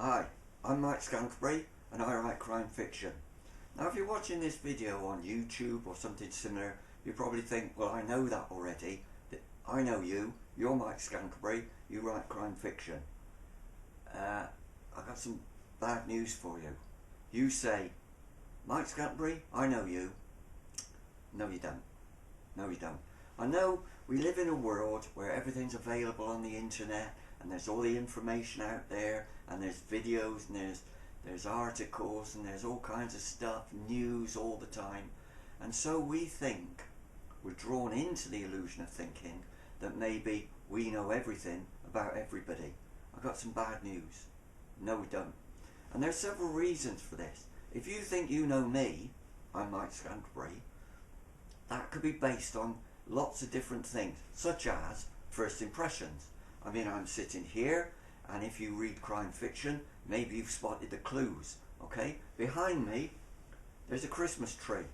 Hi, I'm Mike Scantlebury and I write crime fiction. Now if you're watching this video on YouTube or something similar, you probably think, well, I know that already. I know you're Mike Scantlebury, you write crime fiction. I got some bad news for you. You say, Mike Scantlebury, I know you. No you don't. No you don't. I know we live in a world where everything's available on the internet and there's all the information out there and there's videos and there's articles and there's all kinds of stuff, news all the time. And so we think, we're drawn into the illusion of thinking that maybe we know everything about everybody. I've got some bad news. No we don't. And there's several reasons for this. If you think you know me, I'm Mike Scantlebury, that could be based on lots of different things, such as first impressions. I mean, I'm sitting here, and if you read crime fiction, maybe you've spotted the clues, okay? Behind me, there's a Christmas tree,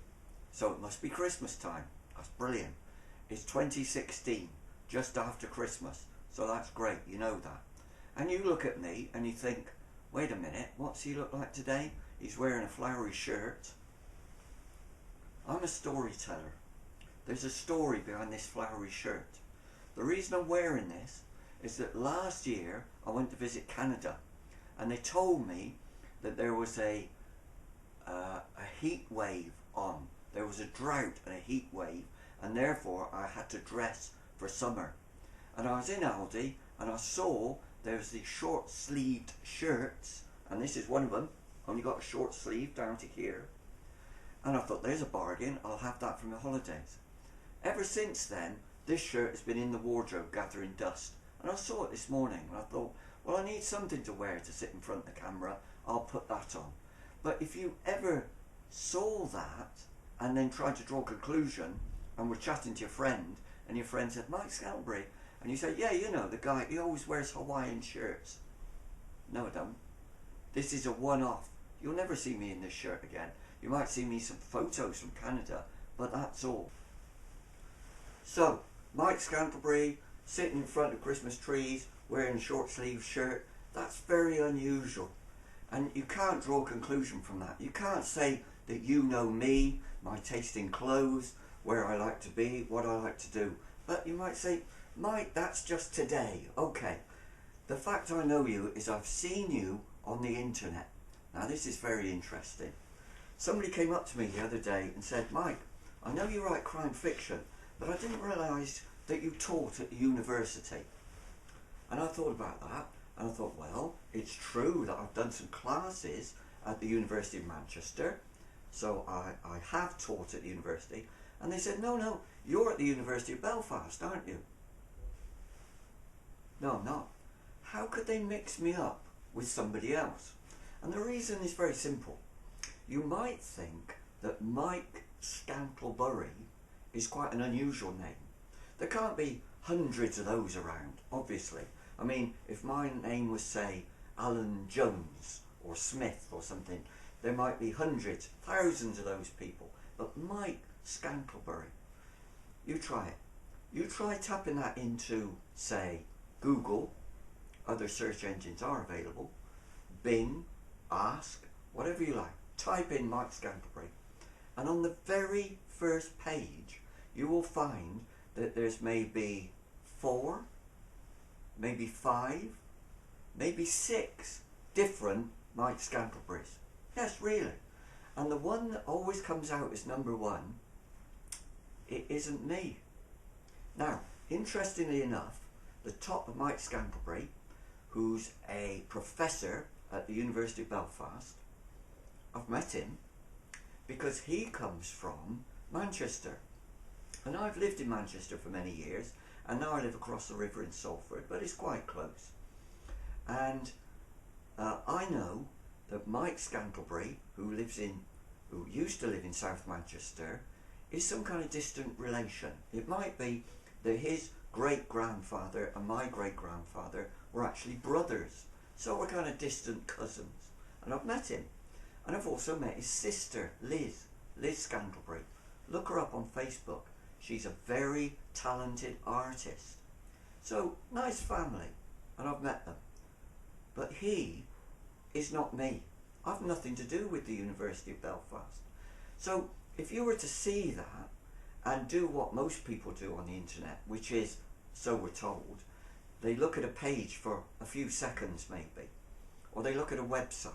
so it must be Christmas time. That's brilliant. It's 2016, just after Christmas, so that's great, you know that. And you look at me, and you think, wait a minute, what's he look like today? He's wearing a flowery shirt. I'm a storyteller. There's a story behind this flowery shirt. The reason I'm wearing this is that last year I went to visit Canada and they told me that there was a heat wave on. There was a drought and a heat wave, and therefore I had to dress for summer. And I was in Aldi and I saw there's these short sleeved shirts, and this is one of them, only got a short sleeve down to here. And I thought, there's a bargain, I'll have that for my holidays. Ever since then, this shirt has been in the wardrobe gathering dust. And I saw it this morning and I thought, well, I need something to wear to sit in front of the camera, I'll put that on. But if you ever saw that and then tried to draw a conclusion and were chatting to your friend and your friend said, Mike Scantlebury, and you say, yeah, you know, the guy, he always wears Hawaiian shirts. No, I don't. This is a one-off. You'll never see me in this shirt again. You might see me some photos from Canada, but that's all. So, Mike Scantlebury sitting in front of Christmas trees wearing a short sleeve shirt, that's very unusual. And you can't draw a conclusion from that. You can't say that you know me, my taste in clothes, where I like to be, what I like to do. But you might say, Mike, that's just today. Okay. The fact I know you is I've seen you on the internet. Now this is very interesting. Somebody came up to me the other day and said, Mike, I know you write crime fiction, but I didn't realise that you taught at the university. And I thought about that, and I thought, well, it's true that I've done some classes at the University of Manchester, so I have taught at the university. And they said, no, you're at the University of Belfast, aren't you? No, I'm not. How could they mix me up with somebody else? And the reason is very simple. You might think that Mike Scantlebury is quite an unusual name. There can't be hundreds of those around, obviously. I mean, if my name was, say, Alan Jones or Smith or something, there might be hundreds, thousands of those people. But Mike Scantlebury, you try it. You try tapping that into, say, Google. Other search engines are available. Bing, Ask, whatever you like. Type in Mike Scantlebury. And on the very first page, you will find that there's maybe 4, maybe 5, maybe 6 different Mike Scantleburys. Yes, really. And the one that always comes out as number 1, it isn't me. Now, interestingly enough, the top of Mike Scantlebury, who's a professor at the University of Belfast, I've met him because he comes from Manchester. And I've lived in Manchester for many years, and now I live across the river in Salford, but it's quite close. And I know that Mike Scantlebury, who used to live in South Manchester, is some kind of distant relation. It might be that his great-grandfather and my great-grandfather were actually brothers, so we're kind of distant cousins. And I've met him. And I've also met his sister, Liz Scantlebury. Look her up on Facebook. She's a very talented artist. So, nice family, and I've met them. But he is not me. I've nothing to do with the University of Belfast. So if you were to see that and do what most people do on the internet, which is, so we're told, they look at a page for a few seconds maybe, or they look at a website,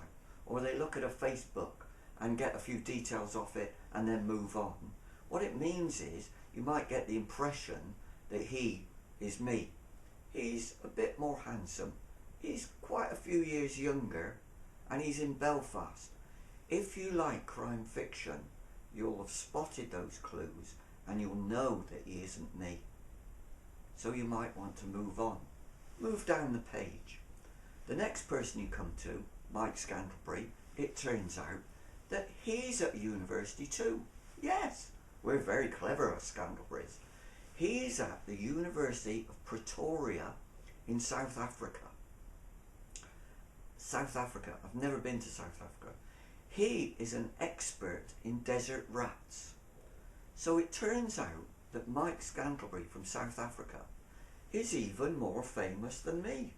or they look at a Facebook and get a few details off it and then move on. What it means is you might get the impression that he is me. He's a bit more handsome, he's quite a few years younger, and he's in Belfast. If you like crime fiction, you'll have spotted those clues and you'll know that he isn't me. So you might want to move on. Move down the page. The next person you come to, Mike Scantlebury, it turns out that he's at university too. Yes, we're very clever, us Scantleburys. He's at the University of Pretoria in South Africa. South Africa. I've never been to South Africa. He is an expert in desert rats. So it turns out that Mike Scantlebury from South Africa is even more famous than me,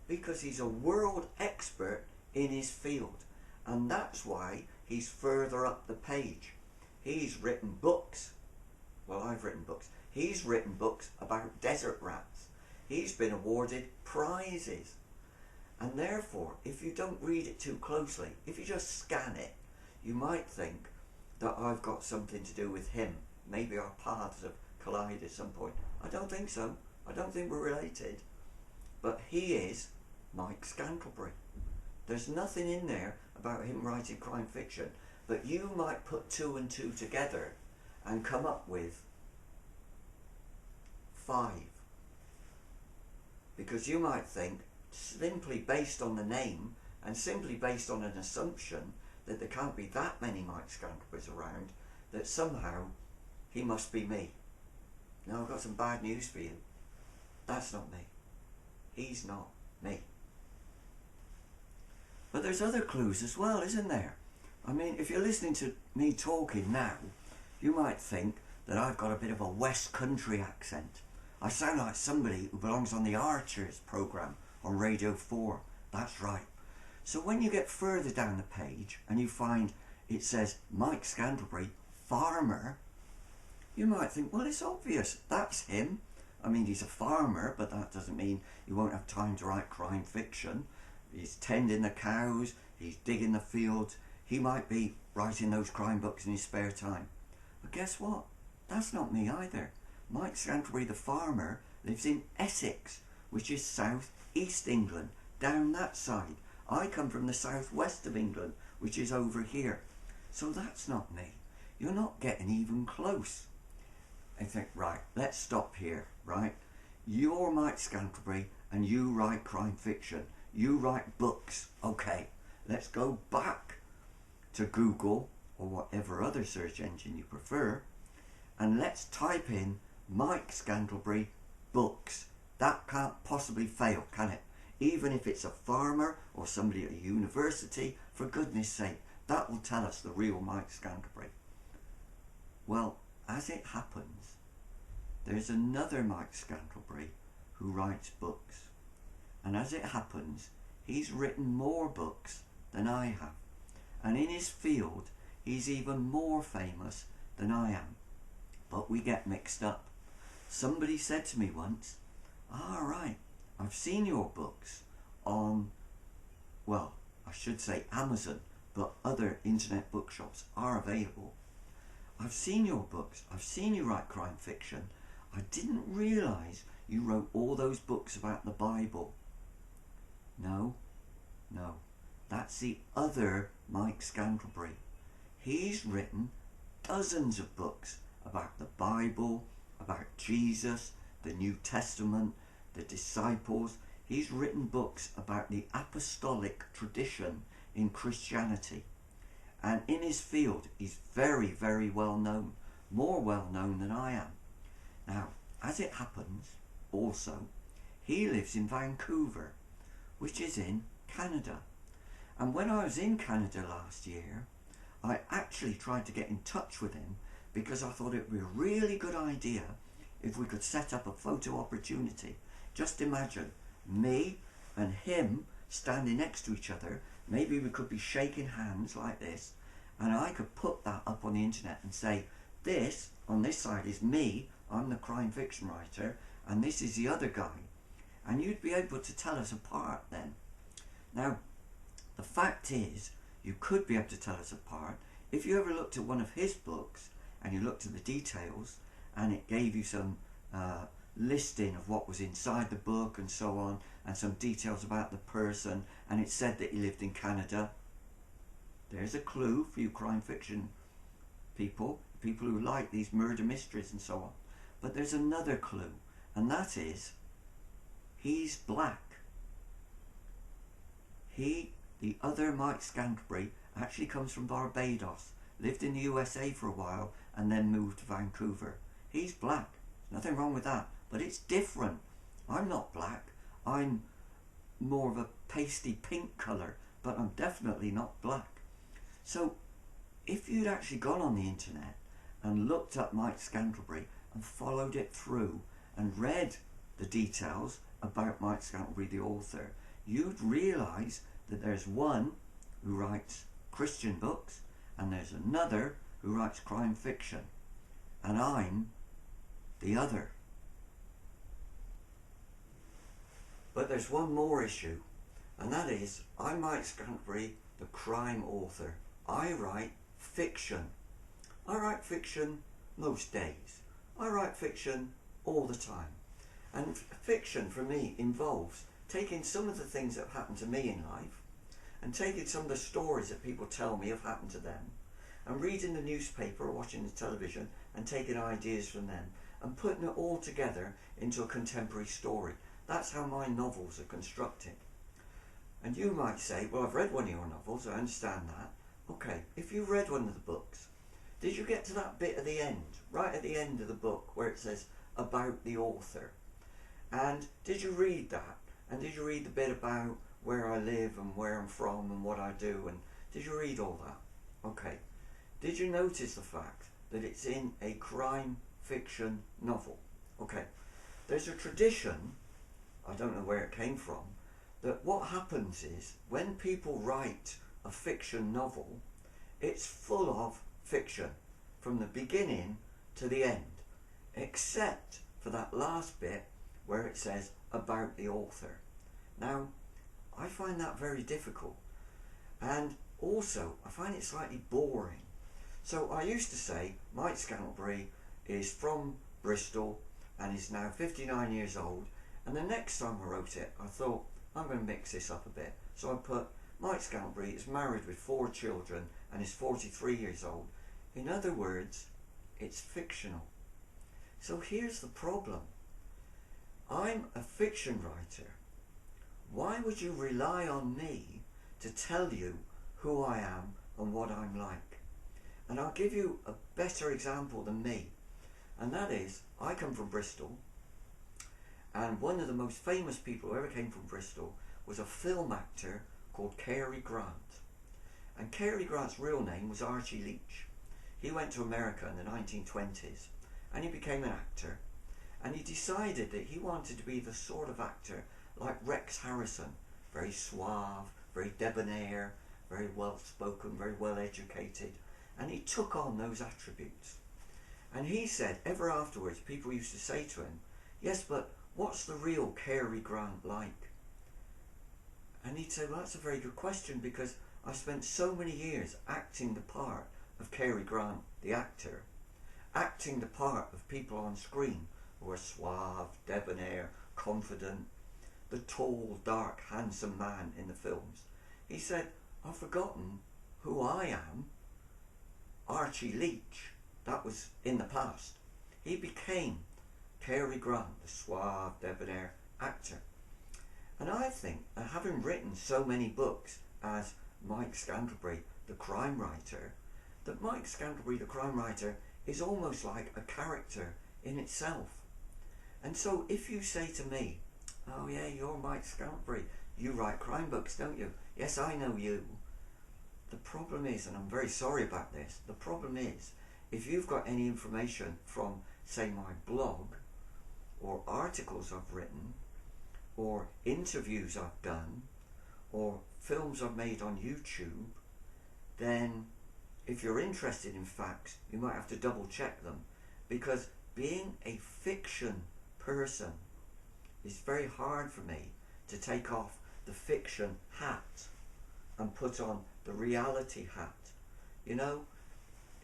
because he's a world expert in his field, and that's why he's further up the page. He's written books. Well, I've written books. He's written books about desert rats. He's been awarded prizes. And therefore, if you don't read it too closely, if you just scan it, you might think that I've got something to do with him. Maybe our paths have collided at some point. I don't think so. I don't think we're related. But he is Mike Scantlebury. There's nothing in there about him writing crime fiction, but you might put 2 and 2 together and come up with 5. Because you might think, simply based on the name and simply based on an assumption that there can't be that many Mike Scantleburys around, that somehow he must be me. Now I've got some bad news for you. That's not me. He's not me. But there's other clues as well, isn't there? I mean, if you're listening to me talking now, you might think that I've got a bit of a West Country accent. I sound like somebody who belongs on the Archers programme on Radio 4. That's right. So when you get further down the page and you find it says Mike Scantlebury, farmer, you might think, well, it's obvious, that's him. I mean, he's a farmer, but that doesn't mean he won't have time to write crime fiction. He's tending the cows, he's digging the fields, he might be writing those crime books in his spare time. But guess what? That's not me either. Mike Scantlebury the farmer lives in Essex, which is south east England, down that side. I come from the southwest of England, which is over here. So that's not me. You're not getting even close. I think, right, let's stop here, right? You're Mike Scantlebury and you write crime fiction. You write books. Okay, let's go back to Google or whatever other search engine you prefer, and let's type in Mike Scantlebury books. That can't possibly fail, can it? Even if it's a farmer or somebody at a university, for goodness sake, that will tell us the real Mike Scantlebury. Well, as it happens, there's another Mike Scantlebury who writes books. And as it happens, he's written more books than I have. And in his field, he's even more famous than I am. But we get mixed up. Somebody said to me once, right, I've seen your books on, well, I should say Amazon, but other internet bookshops are available. I've seen your books, I've seen you write crime fiction. I didn't realise you wrote all those books about the Bible. No, that's the other Mike Scantlebury. He's written dozens of books about the Bible, about Jesus, the New Testament, the disciples. He's written books about the apostolic tradition in Christianity. And in his field, he's very, very well known. More well known than I am. Now, as it happens, also, he lives in Vancouver, which is in Canada. And when I was in Canada last year, I actually tried to get in touch with him because I thought it would be a really good idea if we could set up a photo opportunity. Just imagine me and him standing next to each other, maybe we could be shaking hands like this, and I could put that up on the internet and say, this on this side is me, I'm the crime fiction writer, and this is the other guy, and you'd be able to tell us apart then. Now, the fact is, you could be able to tell us apart if you ever looked at one of his books and you looked at the details and it gave you some listing of what was inside the book and so on, and some details about the person, and it said that he lived in Canada. There's a clue for you crime fiction people who like these murder mysteries and so on. But there's another clue, and that is, he's black. The other Mike Scantlebury, actually comes from Barbados, lived in the USA for a while, and then moved to Vancouver. He's black. There's nothing wrong with that, but it's different. I'm not black. I'm more of a pasty pink colour, but I'm definitely not black. So, if you'd actually gone on the internet and looked up Mike Scantlebury and followed it through and read the details about Mike Scantlebury, the author, you'd realise that there's one who writes Christian books and there's another who writes crime fiction, and I'm the other. But there's one more issue, and that is, I'm Mike Scantlebury, the crime author. I write fiction. I write fiction most days. I write fiction all the time. And fiction for me involves taking some of the things that have happened to me in life and taking some of the stories that people tell me have happened to them and reading the newspaper or watching the television and taking ideas from them and putting it all together into a contemporary story. That's how my novels are constructed. And you might say, well, I've read one of your novels, I understand that. Okay, if you read one of the books, did you get to that bit at the end, right at the end of the book, where it says about the author? And did you read that? And did you read the bit about where I live and where I'm from and what I do? And did you read all that? Okay. Did you notice the fact that it's in a crime fiction novel? Okay. There's a tradition, I don't know where it came from, that what happens is when people write a fiction novel, it's full of fiction from the beginning to the end, except for that last bit where it says about the author. Now, I find that very difficult, and also I find it slightly boring. So I used to say Mike Scantlebury is from Bristol and is now 59 years old, and the next time I wrote it I thought I'm going to mix this up a bit, so I put Mike Scantlebury is married with 4 children and is 43 years old. In other words, it's fictional. So here's the problem. I'm a fiction writer. Why would you rely on me to tell you who I am and what I'm like? And I'll give you a better example than me, and that is, I come from Bristol, and one of the most famous people who ever came from Bristol was a film actor called Cary Grant. And Cary Grant's real name was Archie Leach. He went to America in the 1920s and he became an actor, and he decided that he wanted to be the sort of actor like Rex Harrison, very suave, very debonair, very well spoken, very well educated, and he took on those attributes. And he said ever afterwards, people used to say to him, yes, but what's the real Cary Grant like? And he'd say, well, that's a very good question, because I spent so many years acting the part of Cary Grant, the actor, acting the part of people on screen who are suave, debonair, confident, the tall, dark, handsome man in the films. He said, I've forgotten who I am. Archie Leach, that was in the past. He became Cary Grant, the suave, debonair actor. And I think, having written so many books as Mike Scantlebury, the crime writer, that Mike Scantlebury, the crime writer, is almost like a character in itself. And so if you say to me, oh yeah, you're Mike Scantlebury, you write crime books, don't you? Yes, I know you. The problem is, and I'm very sorry about this, the problem is, if you've got any information from, say, my blog, or articles I've written, or interviews I've done, or films I've made on YouTube, then if you're interested in facts, you might have to double check them, because being a fiction person, it's very hard for me to take off the fiction hat and put on the reality hat. You know,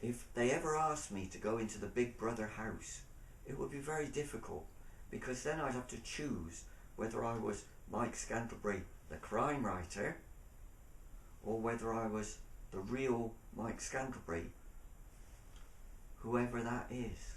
if they ever asked me to go into the Big Brother house, it would be very difficult, because then I'd have to choose whether I was Mike Scantlebury, the crime writer, or whether I was the real Mike Scantlebury, whoever that is.